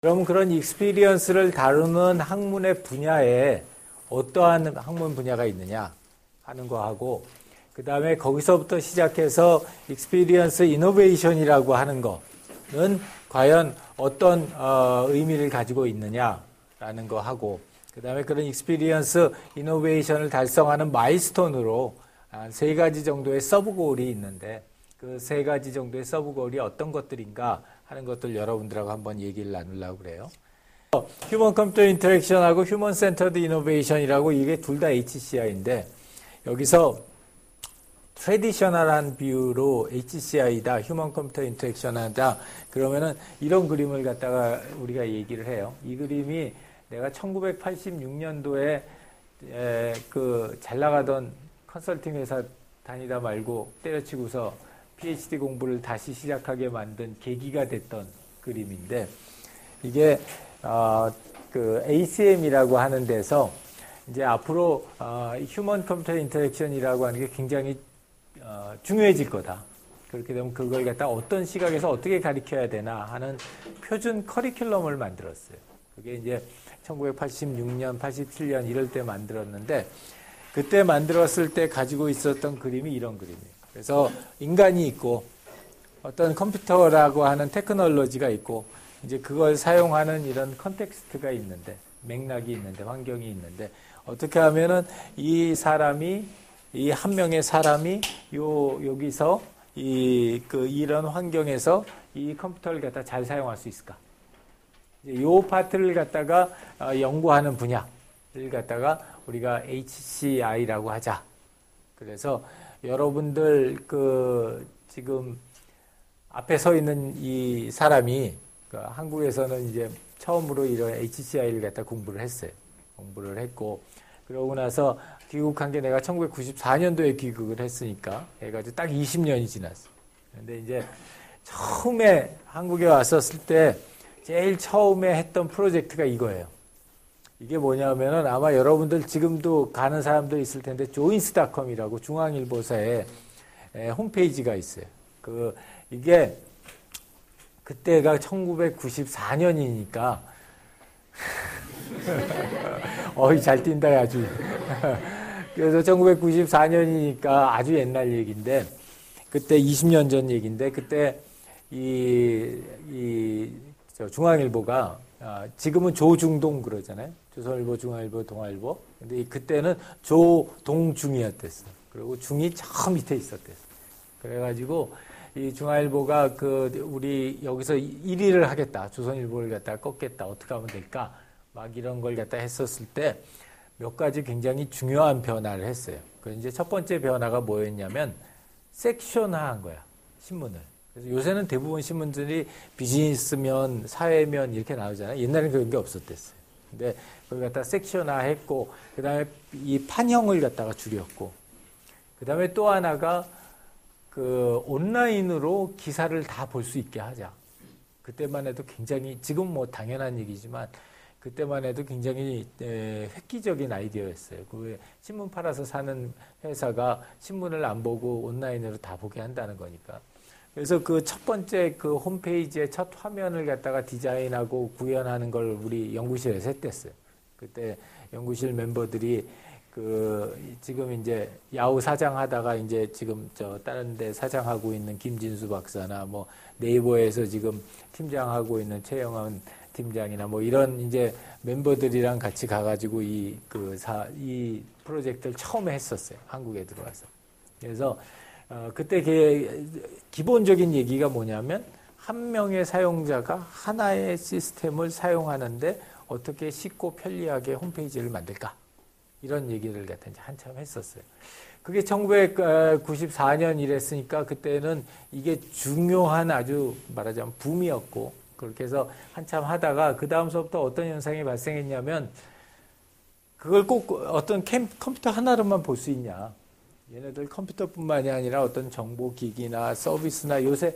그럼 그런 익스피리언스를 다루는 학문의 분야에 어떠한 학문 분야가 있느냐 하는 거하고, 그 다음에 거기서부터 시작해서 익스피리언스 이노베이션이라고 하는 거는 과연 어떤 의미를 가지고 있느냐라는 거 하고, 그 다음에 그런 익스피리언스 이노베이션을 달성하는 마일스톤으로 세 가지 정도의 서브골이 있는데, 그 세 가지 정도의 서브골이 어떤 것들인가 하는 것들 여러분들하고 한번 얘기를 나누려고 그래요. 휴먼 컴퓨터 인터랙션하고 휴먼 센터드 이노베이션이라고, 이게 둘 다 HCI인데, 여기서 트래디셔널한 뷰로 HCI다, 휴먼 컴퓨터 인터랙션하다 그러면은 이런 그림을 갖다가 우리가 얘기를 해요. 이 그림이 내가 1986년도에 그 잘 나가던 컨설팅 회사 다니다 말고 때려치고서 PhD 공부를 다시 시작하게 만든 계기가 됐던 그림인데, 이게 그 ACM이라고 하는 데서 이제 앞으로 휴먼 컴퓨터 인터랙션이라고 하는 게 굉장히 중요해질 거다. 그렇게 되면 그걸 갖다 어떤 시각에서 어떻게 가르쳐야 되나 하는 표준 커리큘럼을 만들었어요. 그게 이제 1986년, 87년 이럴 때 만들었는데, 그때 만들었을 때 가지고 있었던 그림이 이런 그림이에요. 그래서 인간이 있고 어떤 컴퓨터라고 하는 테크놀로지가 있고, 이제 그걸 사용하는 이런 컨텍스트가 있는데, 맥락이 있는데, 환경이 있는데, 어떻게 하면은 이 한 명의 사람이 여기서 이런 환경에서 이 컴퓨터를 갖다 잘 사용할 수 있을까? 요 파트를 갖다가 연구하는 분야를 갖다가 우리가 HCI라고 하자. 그래서 여러분들 지금 앞에 서 있는 이 사람이 한국에서는 이제 처음으로 이런 HCI를 갖다 공부를 했어요. 공부를 했고, 그러고 나서 귀국한 게 내가 1994년도에 귀국을 했으니까 해가지고 딱 20년이 지났어. 근데 이제 처음에 한국에 왔었을 때 제일 처음에 했던 프로젝트가 이거예요. 이게 뭐냐면은 아마 여러분들 지금도 가는 사람도 있을 텐데, 조인스닷컴이라고 중앙일보사에 홈페이지가 있어요. 이게 그때가 1994년이니까 잘 뛴다 아주. 그래서 1994년이니까 아주 옛날 얘기인데, 그때 20년 전 얘기인데, 그때 중앙일보가 지금은 조중동 그러잖아요. 조선일보, 중앙일보, 동아일보. 근데 그때는 조동중이었댔어. 그리고 중이 저 밑에 있었댔어. 그래가지고 이 중앙일보가 우리 여기서 1위를 하겠다. 조선일보를 갖다 꺾겠다. 어떻게 하면 될까? 막 이런 걸 갖다 했었을 때 몇 가지 굉장히 중요한 변화를 했어요. 이제 첫 번째 변화가 뭐였냐면 섹션화한 거야. 신문을. 그래서 요새는 대부분 신문들이 비즈니스면, 사회면 이렇게 나오잖아요. 옛날에는 그런 게 없었댔어요. 근데 그걸 갖다 섹션화했고, 그 다음에 이 판형을 갖다가 줄였고, 그 다음에 또 하나가 온라인으로 기사를 다 볼 수 있게 하자. 그때만 해도 굉장히, 지금 뭐 당연한 얘기지만 그때만 해도 굉장히 획기적인 아이디어였어요. 신문 팔아서 사는 회사가 신문을 안 보고 온라인으로 다 보게 한다는 거니까. 그래서 그 첫 번째 홈페이지의 첫 화면을 갖다가 디자인하고 구현하는 걸 우리 연구실에서 했댔어요. 그때 연구실 멤버들이 지금 이제 야후 사장 하다가 이제 지금 다른 데 사장하고 있는 김진수 박사나 뭐 네이버에서 지금 팀장하고 있는 최영원 팀장이나 뭐 이런 이제 멤버들이랑 같이 가가지고 이 프로젝트를 처음에 했었어요. 한국에 들어와서. 그래서 그때 기본적인 얘기가 뭐냐면, 한 명의 사용자가 하나의 시스템을 사용하는데 어떻게 쉽고 편리하게 홈페이지를 만들까? 이런 얘기를 갖다 이제 한참 했었어요. 그게 1994년 이랬으니까 그때는 이게 중요한 아주 말하자면 붐이었고, 그렇게 해서 한참 하다가 그 다음서부터 어떤 현상이 발생했냐면, 그걸 꼭 어떤 컴퓨터 하나로만 볼 수 있냐. 얘네들 컴퓨터뿐만이 아니라 어떤 정보기기나 서비스나 요새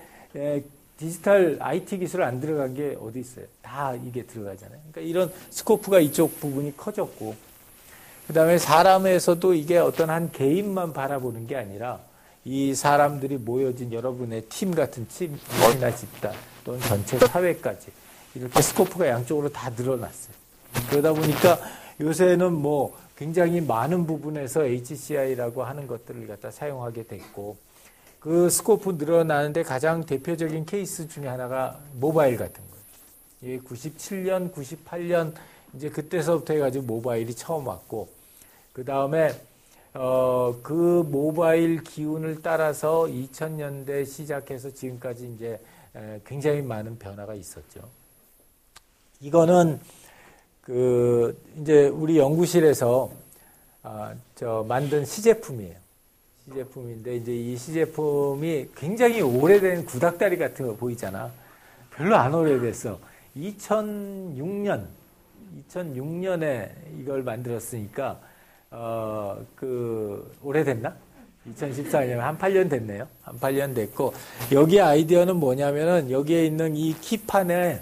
디지털 IT 기술 안 들어간 게 어디 있어요. 다 이게 들어가잖아요. 그러니까 이런 스코프가 이쪽 부분이 커졌고, 그 다음에 사람에서도 이게 어떤 한 개인만 바라보는 게 아니라 이 사람들이 모여진 여러분의 팀 같은 팀이나 집단 또는 전체 사회까지 이렇게 스코프가 양쪽으로 다 늘어났어요. 그러다 보니까 요새는 뭐 굉장히 많은 부분에서 HCI라고 하는 것들을 갖다 사용하게 됐고, 그 스코프 늘어나는데 가장 대표적인 케이스 중에 하나가 모바일 같은 거예요. 97년, 98년 이제 그때서부터 해가지고 모바일이 처음 왔고, 그 다음에 그 모바일 기운을 따라서 2000년대 시작해서 지금까지 이제 굉장히 많은 변화가 있었죠. 이거는 이제 우리 연구실에서 만든 시제품이에요. 시제품인데 이제 이 시제품이 굉장히 오래된 구닥다리 같은 거 보이잖아. 별로 안 오래됐어. 2006년에 이걸 만들었으니까 오래됐나? 2014년 한 8년 됐네요. 한 8년 됐고, 여기 아이디어는 뭐냐면은 여기에 있는 이 키판을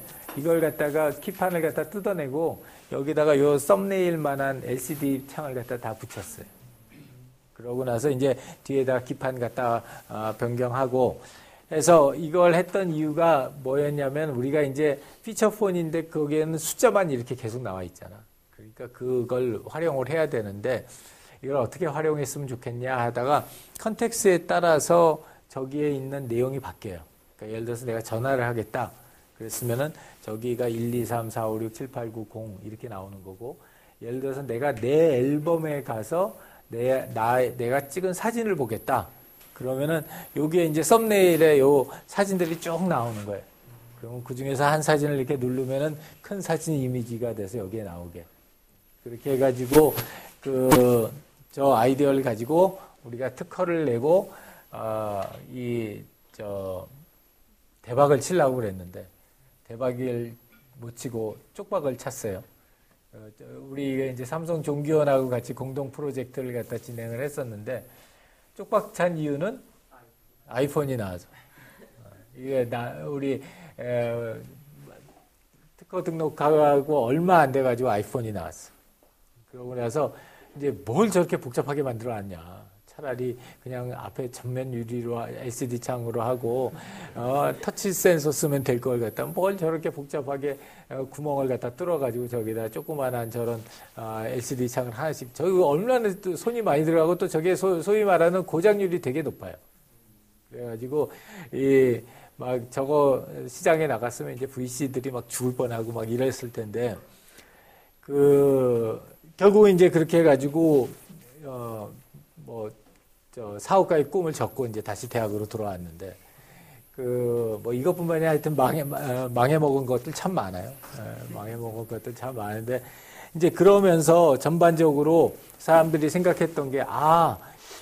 갖다 뜯어내고 여기다가 요 썸네일만한 LCD 창을 갖다 다 붙였어요. 그러고 나서 이제 뒤에다 기판 갖다 변경하고 해서 이걸 했던 이유가 뭐였냐면, 우리가 이제 피처폰인데 거기에는 숫자만 이렇게 계속 나와 있잖아. 그러니까 그걸 활용을 해야 되는데 이걸 어떻게 활용했으면 좋겠냐 하다가 컨텍스트에 따라서 저기에 있는 내용이 바뀌어요. 그러니까 예를 들어서 내가 전화를 하겠다. 그랬으면은 저기가 1, 2, 3, 4, 5, 6, 7, 8, 9, 0 이렇게 나오는 거고, 예를 들어서 내가 내 앨범에 가서 내가 찍은 사진을 보겠다. 그러면은 여기에 이제 썸네일에 요 사진들이 쭉 나오는 거예요. 그러면 그 중에서 한 사진을 이렇게 누르면은 큰 사진 이미지가 돼서 여기에 나오게. 그렇게 해가지고 저 아이디어를 가지고 우리가 특허를 내고 대박을 치려고 그랬는데 대박을 못 치고 쪽박을 찼어요. 우리가 이제 삼성 종기원하고 같이 공동 프로젝트를 갖다 진행을 했었는데, 쪽박 찬 이유는 아이폰이 나와서. 이게 우리 특허 등록하고 얼마 안 돼가지고 아이폰이 나왔어. 그러고 나서 이제 뭘 저렇게 복잡하게 만들어 놨냐. 차라리 그냥 앞에 전면 유리로 LCD 창으로 하고 터치 센서 쓰면 될 걸 갖다 뭘 저렇게 복잡하게 구멍을 갖다 뚫어가지고 저기다 조그만한 저런 LCD 창을 하나씩, 저기 얼마나 또 손이 많이 들어가고 또 저게 소위 말하는 고장률이 되게 높아요. 그래가지고 막 저거 시장에 나갔으면 이제 VC들이 막 죽을 뻔하고 막 이랬을 텐데, 결국 이제 그렇게 해가지고 사업가의 꿈을 접고 이제 다시 대학으로 돌아왔는데, 이것뿐만이 하여튼 망해먹은 것들 참 많아요. 망해먹은 것들 참 많은데, 이제 그러면서 전반적으로 사람들이 생각했던 게,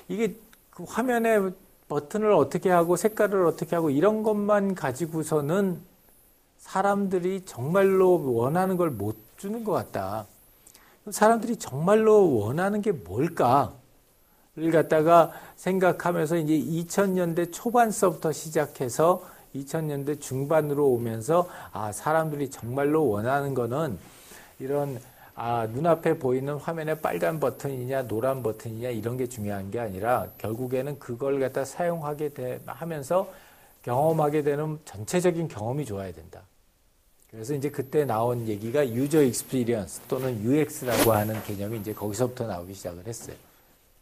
이게 그 화면에 버튼을 어떻게 하고 색깔을 어떻게 하고 이런 것만 가지고서는 사람들이 정말로 원하는 걸 못 주는 것 같다. 사람들이 정말로 원하는 게 뭘까? 를 갖다가 생각하면서 이제 2000년대 초반서부터 시작해서 2000년대 중반으로 오면서 사람들이 정말로 원하는 거는 이런 눈앞에 보이는 화면에 빨간 버튼이냐 노란 버튼이냐 이런 게 중요한 게 아니라 결국에는 그걸 갖다 하면서 경험하게 되는 전체적인 경험이 좋아야 된다. 그래서 이제 그때 나온 얘기가 유저 익스피리언스 또는 UX라고 하는 개념이 이제 거기서부터 나오기 시작을 했어요.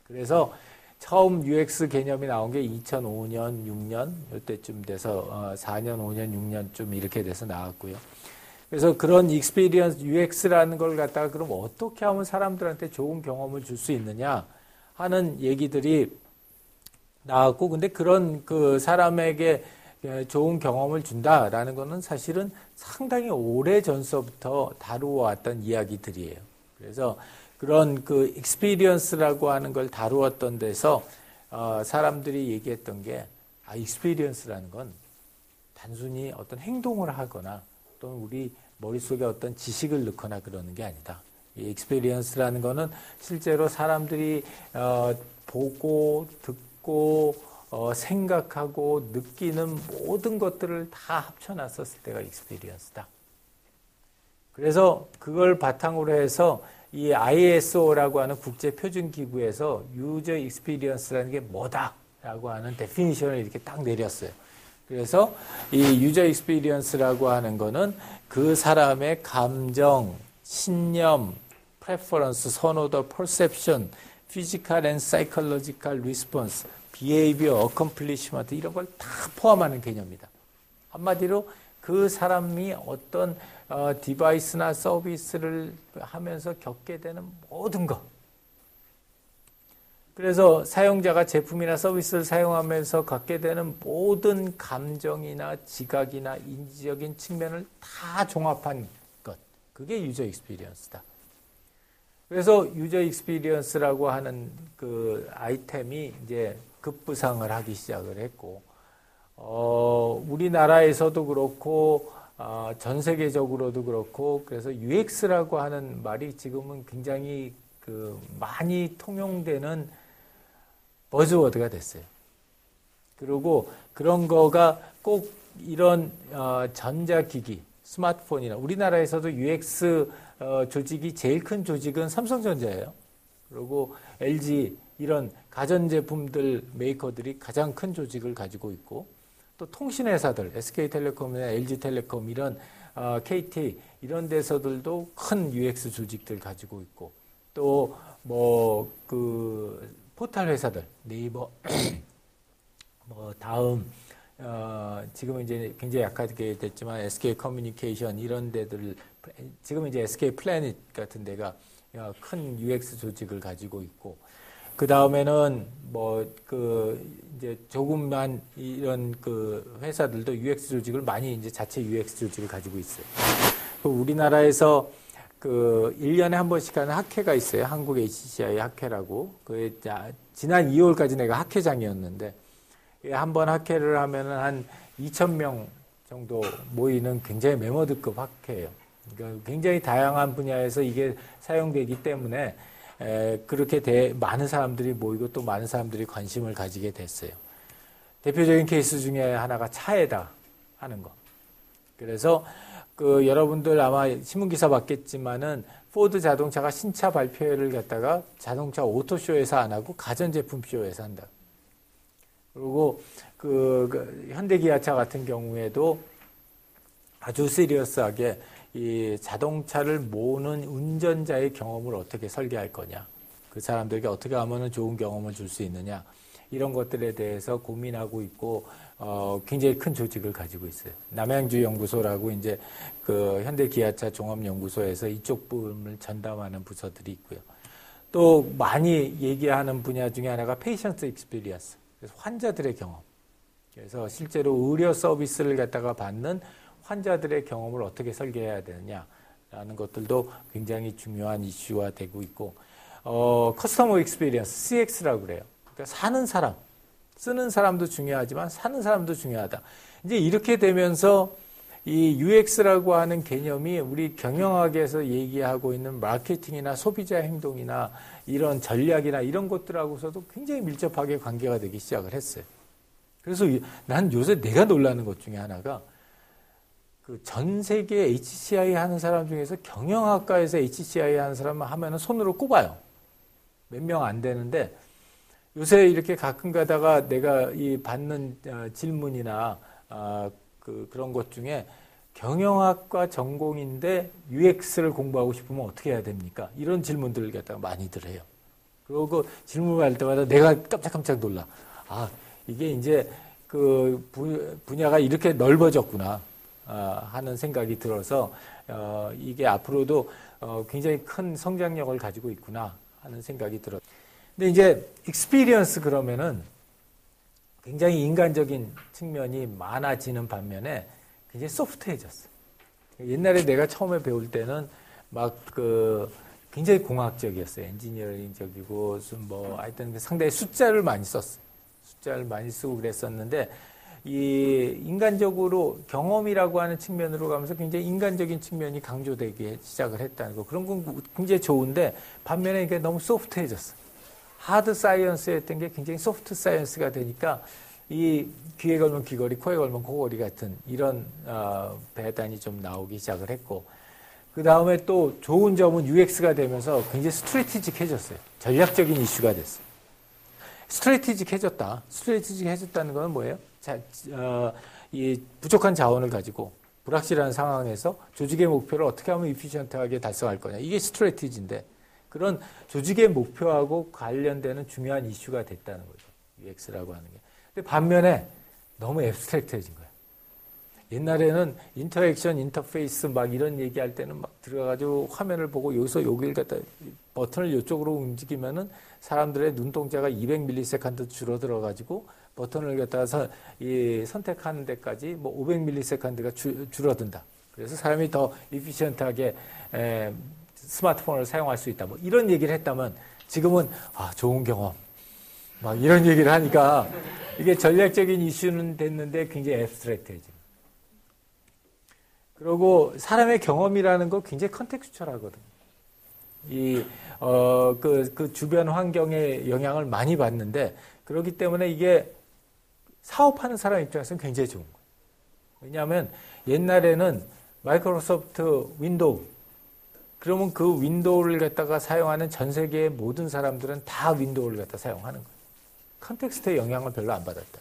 그래서 처음 UX 개념이 나온 게 2005년, 6년 이때쯤 돼서 4년, 5년, 6년쯤 이렇게 돼서 나왔고요. 그래서 그런 익스피리언스 UX라는 걸 갖다가 그럼 어떻게 하면 사람들한테 좋은 경험을 줄 수 있느냐 하는 얘기들이 나왔고, 근데 그런 사람에게 좋은 경험을 준다라는 거는 사실은 상당히 오래 전서부터 다루어왔던 이야기들이에요. 그래서 그런 익스피리언스라고 하는 걸 다루었던 데서 사람들이 얘기했던 게 익스피리언스라는 건 단순히 어떤 행동을 하거나 또는 우리 머릿속에 어떤 지식을 넣거나 그러는 게 아니다. 이 익스피리언스라는 거는 실제로 사람들이 보고 듣고 생각하고 느끼는 모든 것들을 다 합쳐놨었을 때가 익스피리언스다. 그래서 그걸 바탕으로 해서 이 ISO라고 하는 국제표준기구에서 유저 익스피리언스라는 게 뭐다라고 하는 데피니션을 이렇게 딱 내렸어요. 그래서 이 유저 익스피리언스라고 하는 거는 그 사람의 감정, 신념, 프레퍼런스, 선호도, 퍼셉션, 피지컬 앤 사이콜로지컬 리스폰스, 비헤이비어, 어컴플리시먼트 이런 걸 다 포함하는 개념이다. 한마디로 그 사람이 어떤 디바이스나 서비스를 하면서 겪게 되는 모든 것. 그래서 사용자가 제품이나 서비스를 사용하면서 갖게 되는 모든 감정이나 지각이나 인지적인 측면을 다 종합한 것. 그게 유저 익스피리언스다. 그래서 유저 익스피리언스라고 하는 그 아이템이 이제 급부상을 하기 시작을 했고, 우리나라에서도 그렇고, 전 세계적으로도 그렇고, 그래서 UX라고 하는 말이 지금은 굉장히 많이 통용되는 버즈워드가 됐어요. 그리고 그런 거가 꼭 이런 전자기기, 스마트폰이나 우리나라에서도 UX 조직이 제일 큰 조직은 삼성전자예요. 그리고 LG 이런 가전제품들 메이커들이 가장 큰 조직을 가지고 있고 또 통신회사들 SK텔레콤이나 LG텔레콤 이런 KT 이런 데서들도 큰 UX 조직들 가지고 있고 또 뭐 포털 회사들 네이버 뭐 다음 지금 이제 굉장히 약하게 됐지만 SK 커뮤니케이션 이런 데들 지금 이제 SK 플래닛 같은 데가 큰 UX 조직을 가지고 있고 그 다음에는 이제 조금만 이런 회사들도 UX 조직을 많이 이제 자체 UX 조직을 가지고 있어요. 우리나라에서 1년에 한 번씩 하는 학회가 있어요. 한국 HCI 학회라고. 지난 2월까지 내가 학회장이었는데, 한 번 학회를 하면은 한 2,000명 정도 모이는 굉장히 메모드급 학회예요. 그러니까 굉장히 다양한 분야에서 이게 사용되기 때문에, 그렇게 많은 사람들이 모이고 또 많은 사람들이 관심을 가지게 됐어요. 대표적인 케이스 중에 하나가 차에다 하는 거. 그래서 여러분들 아마 신문기사 봤겠지만은 포드 자동차가 신차 발표회를 갖다가 자동차 오토쇼에서 안 하고 가전제품쇼에서 한다. 그리고 현대기아차 같은 경우에도 아주 시리어스하게 이 자동차를 모으는 운전자의 경험을 어떻게 설계할 거냐. 그 사람들에게 어떻게 하면은 좋은 경험을 줄 수 있느냐. 이런 것들에 대해서 고민하고 있고, 굉장히 큰 조직을 가지고 있어요. 남양주 연구소라고 이제 현대 기아차 종합연구소에서 이쪽 부분을 전담하는 부서들이 있고요. 또 많이 얘기하는 분야 중에 하나가 페이션트 익스피리언스. 그래서 환자들의 경험. 그래서 실제로 의료 서비스를 갖다가 받는 환자들의 경험을 어떻게 설계해야 되느냐라는 것들도 굉장히 중요한 이슈화 되고 있고, 커스터머 익스피리언스, CX라고 그래요. 그러니까 사는 사람, 쓰는 사람도 중요하지만 사는 사람도 중요하다. 이제 이렇게 되면서 이 UX라고 하는 개념이 우리 경영학에서 얘기하고 있는 마케팅이나 소비자 행동이나 이런 전략이나 이런 것들하고서도 굉장히 밀접하게 관계가 되기 시작을 했어요. 그래서 난 요새 내가 놀라는 것 중에 하나가 전 세계 HCI 하는 사람 중에서 경영학과에서 HCI 하는 사람 하면은 손으로 꼽아요. 몇 명 안 되는데 요새 이렇게 가끔 가다가 내가 이 받는 질문이나 그런 것 중에 경영학과 전공인데 UX를 공부하고 싶으면 어떻게 해야 됩니까? 이런 질문들을 갖다가 많이들 해요. 그리고 질문 받을 때마다 내가 깜짝깜짝 놀라. 아, 이게 이제 분야가 이렇게 넓어졌구나 하는 생각이 들어서 이게 앞으로도 굉장히 큰 성장력을 가지고 있구나 하는 생각이 들어요. 근데 이제 익스피리언스 그러면은 굉장히 인간적인 측면이 많아지는 반면에 굉장히 소프트해졌어요. 옛날에 내가 처음에 배울 때는 굉장히 공학적이었어요. 엔지니어링적이고 하여튼 상당히 숫자를 많이 썼어요. 숫자를 많이 쓰고 그랬었는데 이 인간적으로 경험이라고 하는 측면으로 가면서 굉장히 인간적인 측면이 강조되기 시작을 했다는 거. 그런 건 굉장히 좋은데 반면에 이게 너무 소프트해졌어요. 하드 사이언스였던 게 굉장히 소프트 사이언스가 되니까 이 귀에 걸면 귀걸이, 코에 걸면 코걸이 같은 이런 배단이 좀 나오기 시작을 했고 그 다음에 또 좋은 점은 UX가 되면서 굉장히 스트래티직해졌어요. 전략적인 이슈가 됐어요. 스트래티직해졌다는 건 뭐예요? 이 부족한 자원을 가지고 불확실한 상황에서 조직의 목표를 어떻게 하면 이피션트하게 달성할 거냐. 이게 스트래티지인데 그런 조직의 목표하고 관련되는 중요한 이슈가 됐다는 거죠. UX라고 하는 게. 근데 반면에 너무 앱스트랙트해진 거예요. 옛날에는 인터액션, 인터페이스 막 이런 얘기할 때는 막 들어가가지고 화면을 보고 여기서 여기를 갖다 버튼을 이쪽으로 움직이면은 사람들의 눈동자가 200ms 줄어들어가지고 버튼을 갖다가 선택하는 데까지 뭐 500ms가 줄어든다. 그래서 사람이 더 이피션트하게 스마트폰을 사용할 수 있다. 뭐 이런 얘기를 했다면 지금은 좋은 경험. 막 이런 얘기를 하니까 이게 전략적인 이슈는 됐는데 굉장히 앱스트랙트해집니다. 그리고 사람의 경험이라는 거 굉장히 컨텍스처럴하거든요. 그 주변 환경에 영향을 많이 받는데 그렇기 때문에 이게 사업하는 사람 입장에서는 굉장히 좋은 거예요. 왜냐하면 옛날에는 마이크로소프트 윈도우 그러면 그 윈도우를 갖다가 사용하는 전 세계의 모든 사람들은 다 윈도우를 갖다 사용하는 거예요. 컨텍스트의 영향을 별로 안 받았다.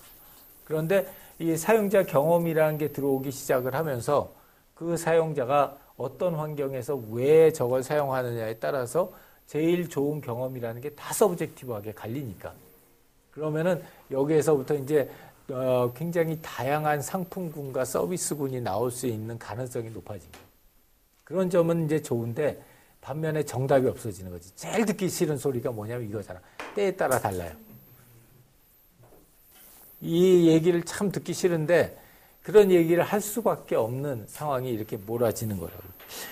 그런데 이 사용자 경험이라는 게 들어오기 시작을 하면서 그 사용자가 어떤 환경에서 왜 저걸 사용하느냐에 따라서 제일 좋은 경험이라는 게 다 서브젝티브하게 갈리니까. 그러면은 여기에서부터 이제 굉장히 다양한 상품군과 서비스군이 나올 수 있는 가능성이 높아집니다. 그런 점은 이제 좋은데 반면에 정답이 없어지는 거지. 제일 듣기 싫은 소리가 뭐냐면 이거잖아. 때에 따라 달라요. 이 얘기를 참 듣기 싫은데 그런 얘기를 할 수밖에 없는 상황이 이렇게 몰아지는 거라고.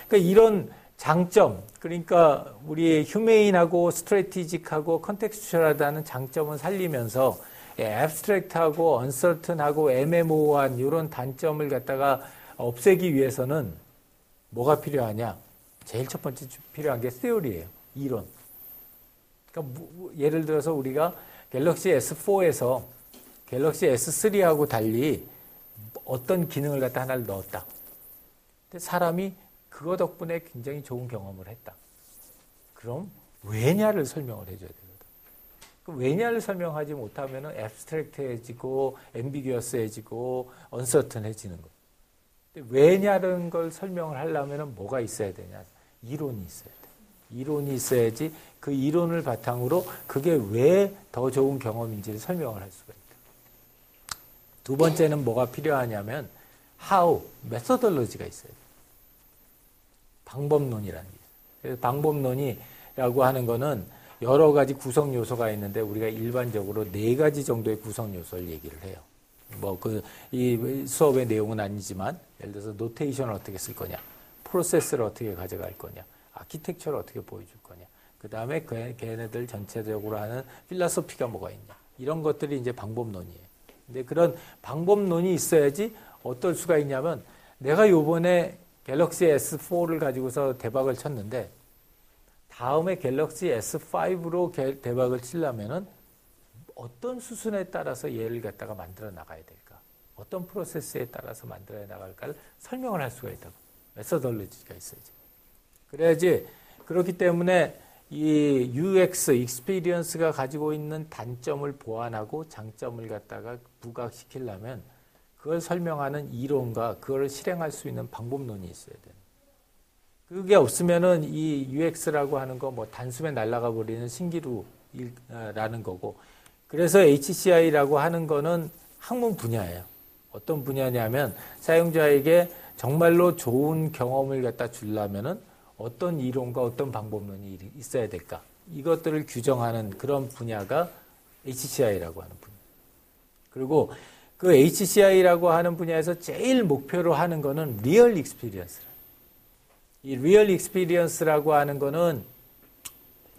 그러니까 이런 장점, 그러니까 우리의 휴메인하고 스트래티직하고 컨텍스츄얼하다는 장점을 살리면서 앱스트랙트하고 언서튼하고 애매모호한 이런 단점을 갖다가 없애기 위해서는 뭐가 필요하냐? 제일 첫 번째 필요한 게 세오리예요. 이론. 그러니까 예를 들어서 우리가 갤럭시 S4에서 갤럭시 S3하고 달리 어떤 기능을 갖다 하나를 넣었다. 근데 사람이 그거 덕분에 굉장히 좋은 경험을 했다. 그럼 왜냐를 설명을 해줘야 되거든. 그 왜냐를 설명하지 못하면 앱스트랙트해지고 앰비규어스해지고 언서튼해지는 거예요. 근데 왜냐라는 걸 설명을 하려면 뭐가 있어야 되냐? 이론이 있어야 돼. 이론이 있어야지 그 이론을 바탕으로 그게 왜 더 좋은 경험인지를 설명을 할 수가 있다. 두 번째는 뭐가 필요하냐면 how, 메소돌로지가 있어야 돼. 방법론이라는 게. 그래서 방법론이라고 하는 거는 여러 가지 구성 요소가 있는데 우리가 일반적으로 4가지 정도의 구성 요소를 얘기를 해요. 뭐 이 수업의 내용은 아니지만 예를 들어서 노테이션을 어떻게 쓸 거냐, 프로세스를 어떻게 가져갈 거냐, 아키텍처를 어떻게 보여줄 거냐, 그 다음에 걔네들 전체적으로 하는 필라소피가 뭐가 있냐, 이런 것들이 이제 방법론이에요. 근데 그런 방법론이 있어야지 어떨 수가 있냐면 내가 요번에 갤럭시 S4를 가지고서 대박을 쳤는데 다음에 갤럭시 S5로 대박을 치려면은 어떤 수순에 따라서 얘를 갖다가 만들어 나가야 될까? 어떤 프로세스에 따라서 만들어 나갈까를 설명을 할 수가 있다고. 메소돌로지가 있어야지. 그래야지. 그렇기 때문에 이 UX, 익스피리언스가 가지고 있는 단점을 보완하고 장점을 갖다가 부각시키려면 그걸 설명하는 이론과 그걸 실행할 수 있는 방법론이 있어야 돼요. 그게 없으면은 이 UX라고 하는 거 뭐 단숨에 날아가 버리는 신기루라는 거고. 그래서 HCI라고 하는 거는 학문 분야예요. 어떤 분야냐면 사용자에게 정말로 좋은 경험을 갖다 주려면은 어떤 이론과 어떤 방법론이 있어야 될까? 이것들을 규정하는 그런 분야가 HCI라고 하는 분야. 그리고 그 HCI라고 하는 분야에서 제일 목표로 하는 거는 리얼 익스피리언스라. 이 리얼 익스피리언스라고 하는 거는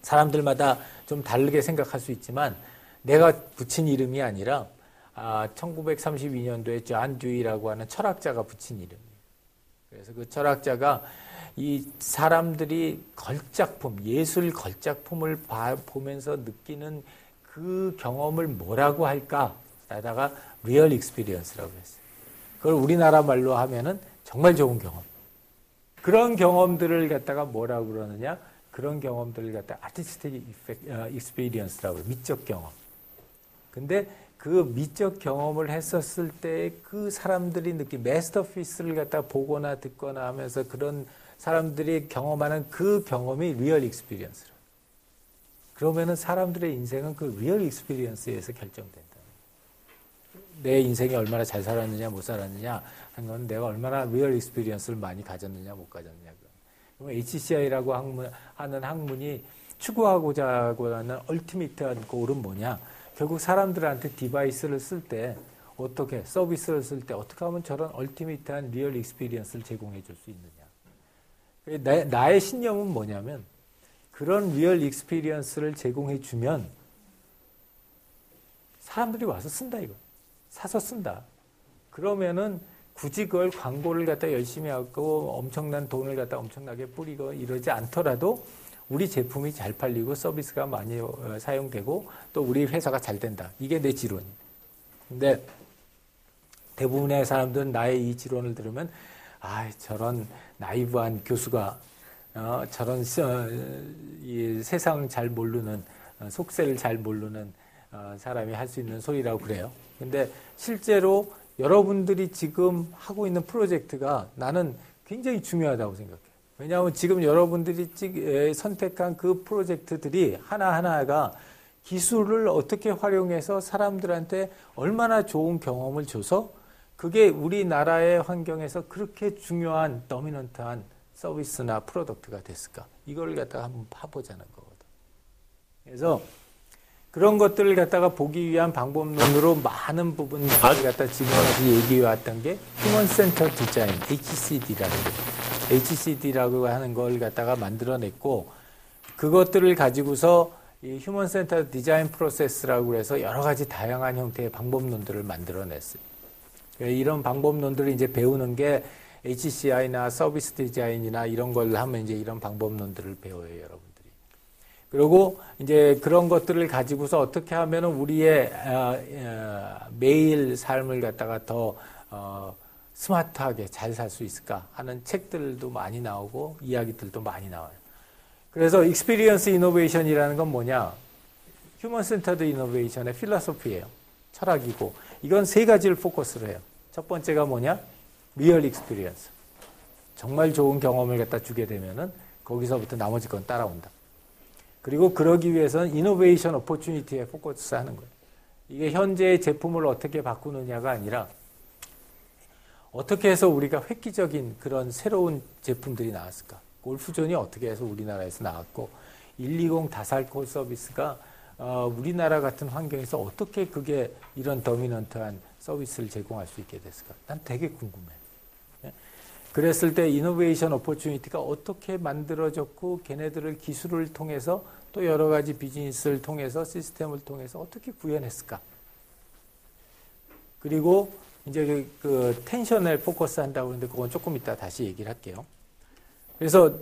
사람들마다 좀 다르게 생각할 수 있지만 내가 붙인 이름이 아니라 1932년도에 존 듀이라고 하는 철학자가 붙인 이름이에요. 그래서 그 철학자가 이 사람들이 걸작품, 예술 걸작품을 보면서 느끼는 그 경험을 뭐라고 할까? 하다가 리얼 익스피리언스라고 했어요. 그걸 우리나라 말로 하면은 정말 좋은 경험. 그런 경험들을 갖다가 뭐라고 그러느냐? 그런 경험들을 갖다가 아티스틱 익스피리언스라고 해요. 미적 경험. 근데 그 미적 경험을 했었을 때 그 사람들이 느낀 마스터피스를 갖다 보거나 듣거나 하면서 그런 사람들이 경험하는 그 경험이 리얼 익스피리언스로. 그러면은 사람들의 인생은 그 리얼 익스피리언스에서 결정된다. 내 인생이 얼마나 잘 살았느냐 못 살았느냐 하는 건 내가 얼마나 리얼 익스피리언스를 많이 가졌느냐 못 가졌느냐. 그럼 HCI라고 하는 학문이 추구하고자 하는 얼티미트한 골은 뭐냐? 결국 사람들한테 디바이스를 쓸 때 어떻게 서비스를 쓸 때 어떻게 하면 저런 얼티미트한 리얼 익스피리언스를 제공해 줄 수 있느냐. 나의 신념은 뭐냐면 그런 리얼 익스피리언스를 제공해 주면 사람들이 와서 쓴다 이거. 사서 쓴다. 그러면은 굳이 그걸 광고를 갖다 열심히 하고 엄청난 돈을 갖다 엄청나게 뿌리고 이러지 않더라도 우리 제품이 잘 팔리고 서비스가 많이 사용되고 또 우리 회사가 잘 된다. 이게 내 지론이에요. 근데 대부분의 사람들은 나의 이 지론을 들으면 저런 나이브한 교수가 저런 이 세상 잘 모르는 속세를 잘 모르는 사람이 할 수 있는 소리라고 그래요. 근데 실제로 여러분들이 지금 하고 있는 프로젝트가 나는 굉장히 중요하다고 생각해요. 왜냐하면 지금 여러분들이 선택한 그 프로젝트들이 하나하나가 기술을 어떻게 활용해서 사람들한테 얼마나 좋은 경험을 줘서 그게 우리나라의 환경에서 그렇게 중요한 더미넌트한 서비스나 프로덕트가 됐을까? 이걸 갖다가 한번 파보자는 거거든. 그래서 그런 것들을 갖다가 보기 위한 방법론으로 많은 부분을 갖다 지금까지 얘기해 왔던 게 휴먼 센터 디자인, HCD라고 하는 걸 갖다가 만들어냈고 그것들을 가지고서 이 휴먼 센터 디자인 프로세스라고 해서 여러 가지 다양한 형태의 방법론들을 만들어냈어요. 이런 방법론들을 이제 배우는 게 HCI나 서비스 디자인이나 이런 걸 하면 이제 이런 방법론들을 배워요, 여러분들이. 그리고 이제 그런 것들을 가지고서 어떻게 하면 우리의 매일 삶을 갖다가 더 스마트하게 잘 살 수 있을까 하는 책들도 많이 나오고 이야기들도 많이 나와요. 그래서 익스피리언스 이노베이션이라는 건 뭐냐? 휴먼 센터드 이노베이션의 필로소피예요. 철학이고 이건 세 가지를 포커스를 해요. 첫 번째가 뭐냐? 리얼 익스피리언스. 정말 좋은 경험을 갖다 주게 되면은 거기서부터 나머지 건 따라온다. 그리고 그러기 위해서는 이노베이션 오퍼튜니티에 포커스하는 거예요. 이게 현재의 제품을 어떻게 바꾸느냐가 아니라 어떻게 해서 우리가 획기적인 그런 새로운 제품들이 나왔을까? 골프존이 어떻게 해서 우리나라에서 나왔고 120 다살콜 서비스가 우리나라 같은 환경에서 어떻게 그게 이런 더미넌트한 서비스를 제공할 수 있게 됐을까? 난 되게 궁금해. 그랬을 때 이노베이션 오퍼튜니티가 어떻게 만들어졌고 걔네들을 기술을 통해서 또 여러 가지 비즈니스를 통해서 시스템을 통해서 어떻게 구현했을까? 그리고 이제 그 텐션에 포커스 한다고 하는데 그건 조금 이따 다시 얘기를 할게요. 그래서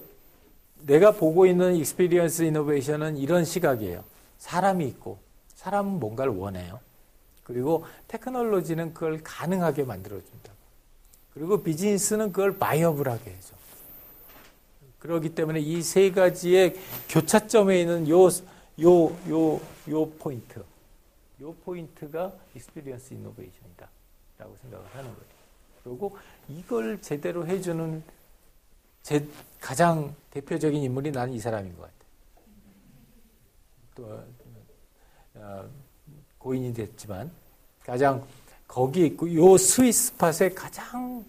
내가 보고 있는 익스피리언스 이노베이션은 이런 시각이에요. 사람이 있고 사람은 뭔가를 원해요. 그리고 테크놀로지는 그걸 가능하게 만들어준다. 그리고 비즈니스는 그걸 바이어블하게 해줘. 그렇기 때문에 이 세 가지의 교차점에 있는 요 포인트. 요 포인트가 익스피리언스 이노베이션이다. 라고 생각을 하는 거예요. 그리고 이걸 제대로 해주는 제 가장 대표적인 인물이 나는 이 사람인 것 같아요. 또, 고인이 됐지만, 가장 거기 있고, 요 스위스 스팟에 가장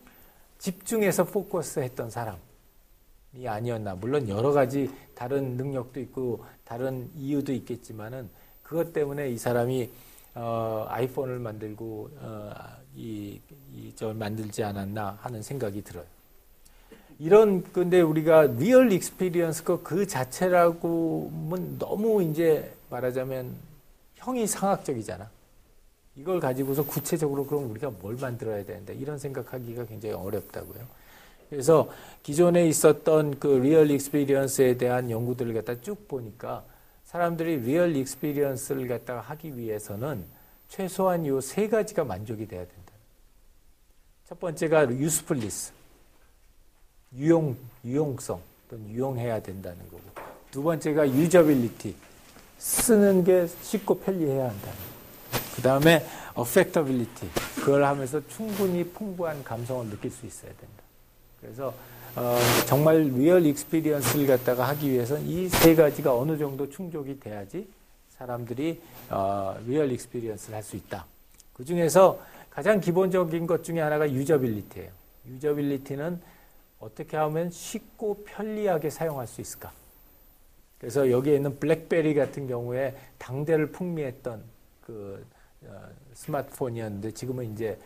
집중해서 포커스 했던 사람이 아니었나. 물론 여러 가지 다른 능력도 있고, 다른 이유도 있겠지만은, 그것 때문에 이 사람이, 아이폰을 만들고, 저 만들지 않았나 하는 생각이 들어요. 근데 우리가 리얼 익스피리언스 그 자체라고는 너무 이제 말하자면 형이 상학적이잖아. 이걸 가지고서 구체적으로 그럼 우리가 뭘 만들어야 되는데 이런 생각하기가 굉장히 어렵다고요. 그래서 기존에 있었던 그 리얼 익스피리언스에 대한 연구들을 갖다 쭉 보니까 사람들이 리얼 익스피리언스를 갖다가 하기 위해서는 최소한 요 세 가지가 만족이 돼야 된다. 첫 번째가 유스풀리스. 유용성 또는 유용해야 된다는 거고 두 번째가 유저빌리티 쓰는 게 쉽고 편리해야 한다는 거고 그 다음에 affectability. 그걸 하면서 충분히 풍부한 감성을 느낄 수 있어야 된다. 그래서 정말 리얼 익스피리언스를 갖다가 하기 위해서는 이 세 가지가 어느 정도 충족이 돼야지 사람들이 리얼 익스피리언스를 할 수 있다. 그 중에서 가장 기본적인 것 중에 하나가 유저빌리티예요. 유저빌리티는 어떻게 하면 쉽고 편리하게 사용할 수 있을까? 그래서 여기에 있는 블랙베리 같은 경우에 당대를 풍미했던 그 스마트폰이었는데 지금은 이제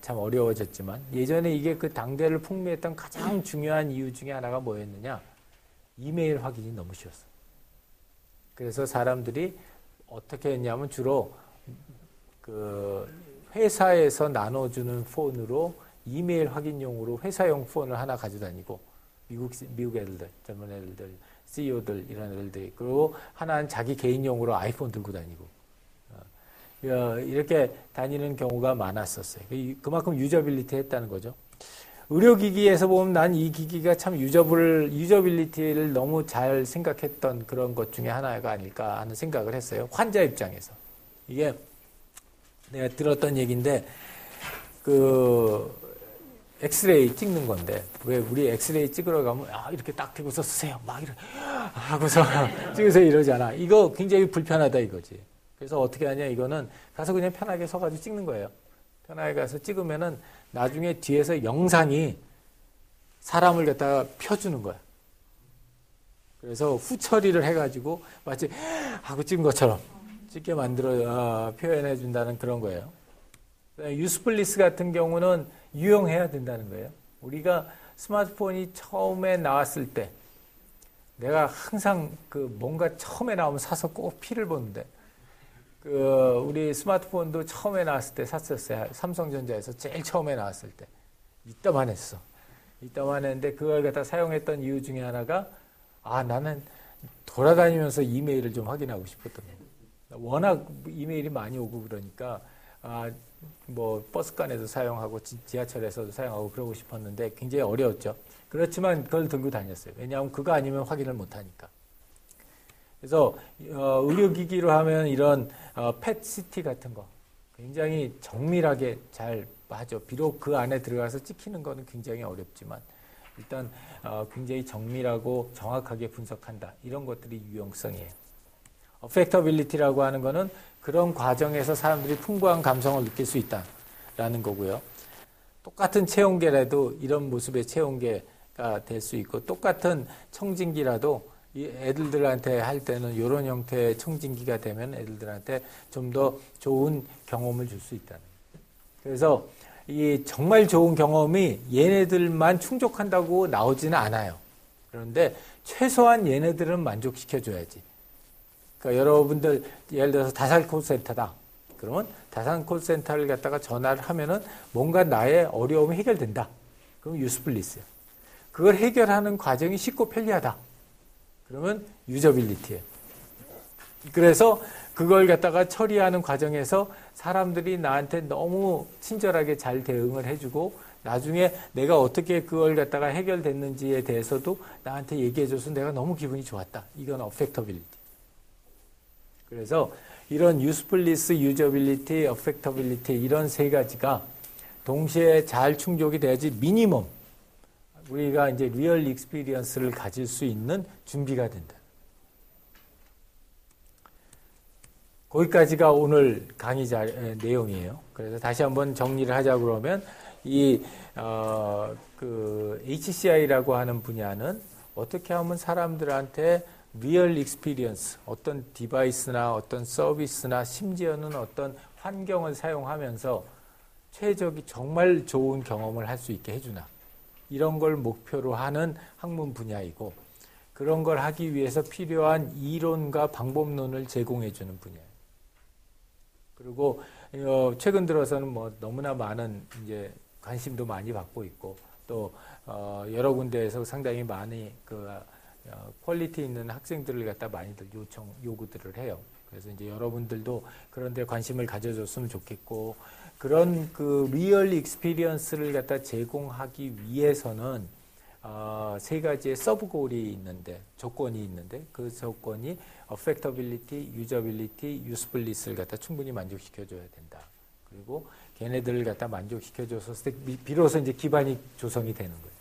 참 어려워졌지만 예전에 이게 그 당대를 풍미했던 가장 중요한 이유 중에 하나가 뭐였느냐? 이메일 확인이 너무 쉬웠어. 그래서 사람들이 어떻게 했냐면 주로 그 회사에서 나눠주는 폰으로 이메일 확인용으로 회사용 폰을 하나 가지고 다니고 미국 애들들, 젊은 애들들, CEO들 이런 애들들 그리고 하나는 자기 개인용으로 아이폰 들고 다니고 이렇게 다니는 경우가 많았었어요. 그만큼 유저빌리티 했다는 거죠. 의료기기에서 보면 난 이 기기가 참 유저빌리티를 너무 잘 생각했던 그런 것 중에 하나가 아닐까 하는 생각을 했어요. 환자 입장에서. 이게 내가 들었던 얘기인데 그 엑스레이 찍는 건데 왜 우리 엑스레이 찍으러 가면 이렇게 딱 대고서 쓰세요 막 이렇게 하고서 찍으세요 이러잖아. 이거 굉장히 불편하다 이거지. 그래서 어떻게 하냐 이거는 가서 그냥 편하게 서가지고 찍는 거예요. 편하게 가서 찍으면은 나중에 뒤에서 영상이 사람을 갖다가 펴주는 거야. 그래서 후처리를 해가지고 마치 하고 찍은 것처럼 찍게 만들어 표현해 준다는 그런 거예요. 유스플리스 같은 경우는 유용해야 된다는 거예요. 우리가 스마트폰이 처음에 나왔을 때 내가 항상 그 뭔가 처음에 나오면 사서 꼭 피를 보는데 우리 스마트폰도 처음에 나왔을 때 샀었어요. 삼성전자에서 제일 처음에 나왔을 때 이따만 했어. 이따만 했는데 그걸 갖다 사용했던 이유 중에 하나가 나는 돌아다니면서 이메일을 좀 확인하고 싶었던 거예요. 워낙 이메일이 많이 오고 그러니까 뭐 버스간에도 사용하고 지하철에서도 사용하고 그러고 싶었는데 굉장히 어려웠죠. 그렇지만 그걸 들고 다녔어요. 왜냐하면 그거 아니면 확인을 못하니까. 그래서 의료기기로 하면 이런 펫CT 같은 거 굉장히 정밀하게 잘 하죠. 비록 그 안에 들어가서 찍히는 거는 굉장히 어렵지만 일단 굉장히 정밀하고 정확하게 분석한다. 이런 것들이 유용성이에요. 어펙터빌리티라고 하는 거는 그런 과정에서 사람들이 풍부한 감성을 느낄 수 있다라는 거고요. 똑같은 체온계라도 이런 모습의 체온계가 될 수 있고 똑같은 청진기라도 이 애들한테 할 때는 이런 형태의 청진기가 되면 애들한테 좀 더 좋은 경험을 줄 수 있다는 거예요. 그래서 이 정말 좋은 경험이 얘네들만 충족한다고 나오지는 않아요. 그런데 최소한 얘네들은 만족시켜줘야지. 그러니까 여러분들 예를 들어서 다산 콜센터다. 그러면 다산 콜센터를 갖다가 전화를 하면은 뭔가 나의 어려움이 해결된다. 그럼 유스플리스예요. 그걸 해결하는 과정이 쉽고 편리하다. 그러면 유저빌리티예요. 그래서 그걸 갖다가 처리하는 과정에서 사람들이 나한테 너무 친절하게 잘 대응을 해주고 나중에 내가 어떻게 그걸 갖다가 해결됐는지에 대해서도 나한테 얘기해줘서 내가 너무 기분이 좋았다. 이건 어펙터빌리티. 그래서 이런 유스플리스, 유저빌리티, 어펙터빌리티 이런 세 가지가 동시에 잘 충족이 돼야지 미니멈 우리가 이제 리얼 익스피리언스를 가질 수 있는 준비가 된다. 거기까지가 오늘 강의 내용이에요. 그래서 다시 한번 정리를 하자 그러면 그 HCI라고 하는 분야는 어떻게 하면 사람들한테 리얼 익스피리언스, 어떤 디바이스나 어떤 서비스나 심지어는 어떤 환경을 사용하면서 최적이 정말 좋은 경험을 할 수 있게 해주나. 이런 걸 목표로 하는 학문 분야이고 그런 걸 하기 위해서 필요한 이론과 방법론을 제공해 주는 분야예요. 그리고 최근 들어서는 뭐 너무나 많은 이제 관심도 많이 받고 있고 또 여러 군데에서 상당히 많이 퀄리티 있는 학생들을 갖다 많이들 요구들을 해요. 그래서 이제 여러분들도 그런 데 관심을 가져줬으면 좋겠고 그런 그 리얼 익스피리언스를 갖다 제공하기 위해서는 세 가지의 서브골이 있는데, 조건이 있는데, 그 조건이 affectability, usability, usefulness를 갖다 충분히 만족시켜줘야 된다. 그리고 걔네들을 갖다 만족시켜줘서 비로소 이제 기반이 조성이 되는 거예요.